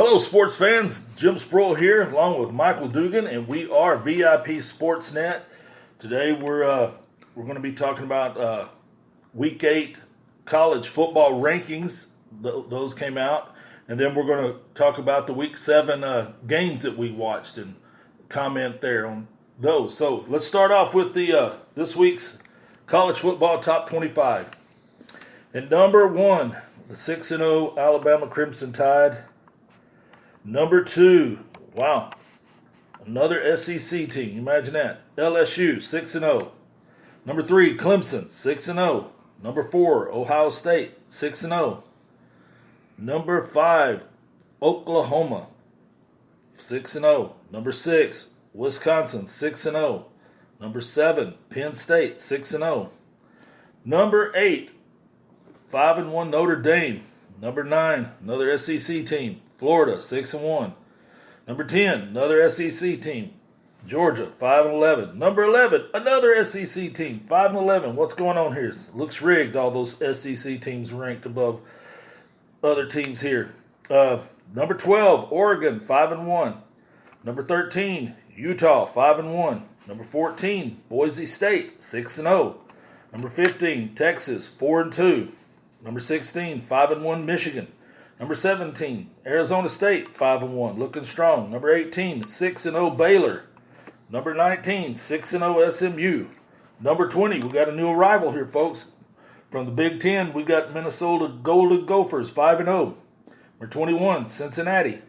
Hello, sports fans. Jim Sproul here, along with Michael Dugan, and we are VIP Sportsnet. Today, we're going to be talking about Week 8 college football rankings. Those came out, and then we're going to talk about the Week 7 games that we watched and comment there on those. So let's start off with the this week's college football top 25. At number 1, the 6-0 Alabama Crimson Tide. Number 2, wow, another SEC team. Imagine that. LSU, 6-0. Number 3, Clemson, 6-0. Number 4, Ohio State, 6-0. Number 5, Oklahoma, 6-0. Number 6, Wisconsin, 6-0. Number 7, Penn State, 6-0. Number 8, 5-1 Notre Dame. Number 9, another SEC team, Florida, 6-1. Number 10, another SEC team, Georgia, 5-11. Number 11, another SEC team, 5-11. What's going on here? It looks rigged, all those SEC teams ranked above other teams here. Number 12, Oregon, 5-1. Number 13, Utah, 5-1. Number 14, Boise State, 6-0. Number 15, Texas, 4-2. Number 16, 5-1 Michigan. Number 17, Arizona State, 5-1, looking strong. Number 18, 6-0 Baylor. Number 19, 6-0 SMU. Number 20, we got a new arrival here, folks. From the Big Ten, we got Minnesota Golden Gophers, 5-0. Number 21, Cincinnati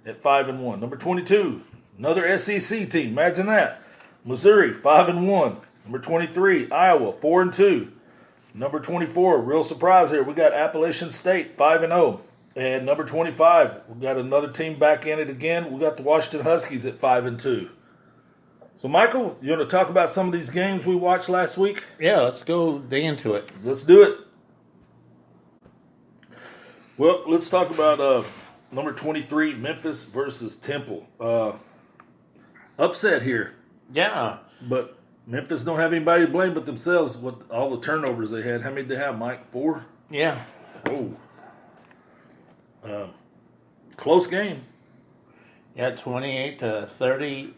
at 5-1. Number 22, another SEC team. Imagine that. Missouri, 5-1. Number 23, Iowa, 4-2. Number 24, real surprise here. We got Appalachian State, 5-0. And number 25, we got another team back in it again. We got the Washington Huskies at 5-2. So, Michael, you want to talk about some of these games we watched last week? Yeah, let's go dig into it. Let's do it. Well, let's talk about number 23, Memphis versus Temple. Upset here. Yeah. But Memphis don't have anybody to blame but themselves with all the turnovers they had. How many did they have, Mike? 4? Yeah. Oh. Close game. Yeah, 28-30.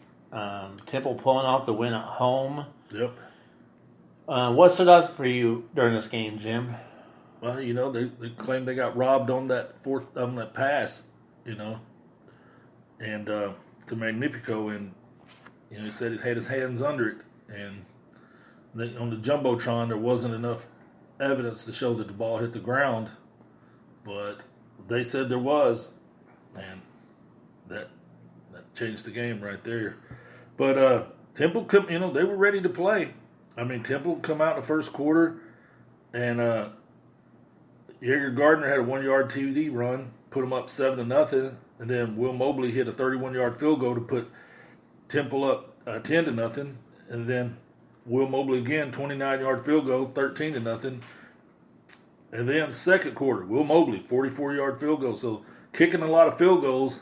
Temple pulling off the win at home. Yep. What stood out for you during this game, Jim? Well, you know, they claim they got robbed on that pass, you know, and to Magnifico, and you know he said he had his hands under it, and on the jumbotron there wasn't enough evidence to show that the ball hit the ground, but they said there was, and that changed the game right there. But Temple, you know, they were ready to play. I mean, Temple come out in the first quarter, and Jaeger Gardner had a 1-yard TD run, put them up 7-0, and then Will Mobley hit a 31-yard field goal to put Temple up 10-0, and then Will Mobley again 29-yard field goal, 13-0. And then second quarter, Will Mobley, 44-yard field goal. So kicking a lot of field goals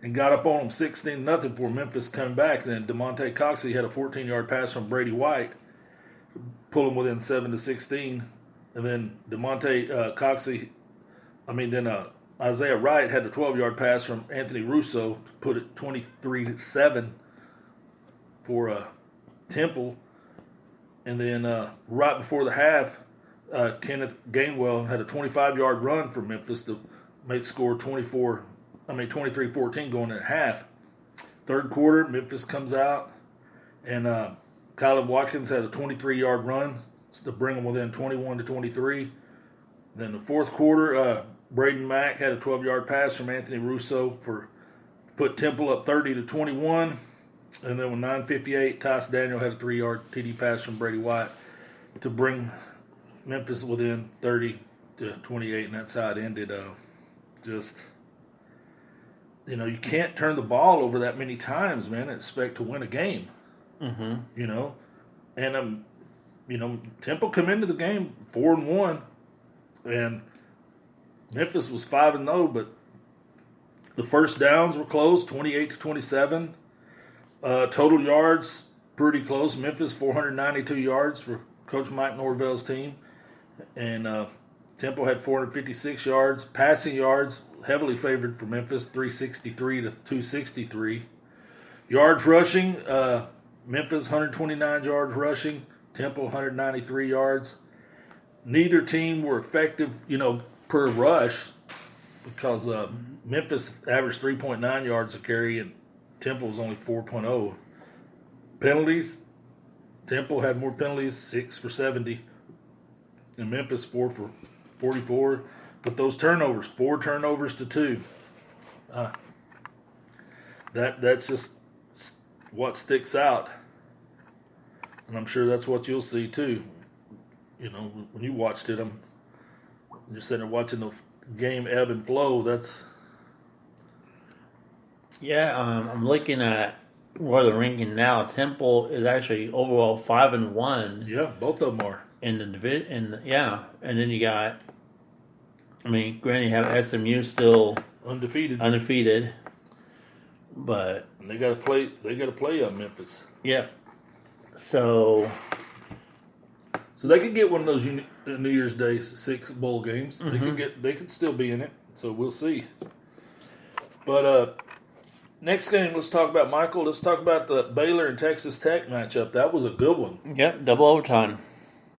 and got up on them 16-0 before Memphis come back. Then DeMonte Coxey had a 14-yard pass from Brady White, pull them within 7-16. And then Isaiah Wright had a 12-yard pass from Anthony Russo to put it 23-7 for Temple. And then right before the half, Kenneth Gainwell had a 25-yard run for Memphis to make the score 23-14 going at half. Third quarter, Memphis comes out, and Kylan Watkins had a 23-yard run to bring them within 21-23. Then the fourth quarter, Braden Mack had a 12-yard pass from Anthony Russo to put Temple up 30-21. And then with 9:58, Tyson Daniel had a 3-yard TD pass from Brady White to bring Memphis within 30-28, and that's how it ended. Just, you know, you can't turn the ball over that many times, man, and expect to win a game. Mm-hmm. You know, and you know, Temple come into the game 4-1, and Memphis was 5-0, but the first downs were close, 28-27. Total yards pretty close. Memphis 492 yards for Coach Mike Norvell's team. And Temple had 456 yards. Passing yards heavily favored for Memphis, 363 to 263. Yards rushing, Memphis 129 yards rushing, Temple 193 yards. Neither team were effective, per rush because Memphis averaged 3.9 yards a carry and Temple was only 4.0. Penalties, Temple had more penalties, 6 for 70, and Memphis 4 for 44. But those turnovers, 4 turnovers to 2. That's just what sticks out, and I'm sure that's what you'll see too. When you watched it, you're sitting there watching the game ebb and flow. I'm looking at where they're ranking now. Temple is actually overall 5-1. Yeah, both of them are in the division. And then you got, granted, you have SMU still undefeated, but and they got to play. They got to play Memphis. Yeah. So they could get one of those New Year's Day 6 bowl games. Mm-hmm. They could still be in it. So we'll see. But next game, let's talk about, Michael. Let's talk about the Baylor and Texas Tech matchup. That was a good one. Yep, double overtime.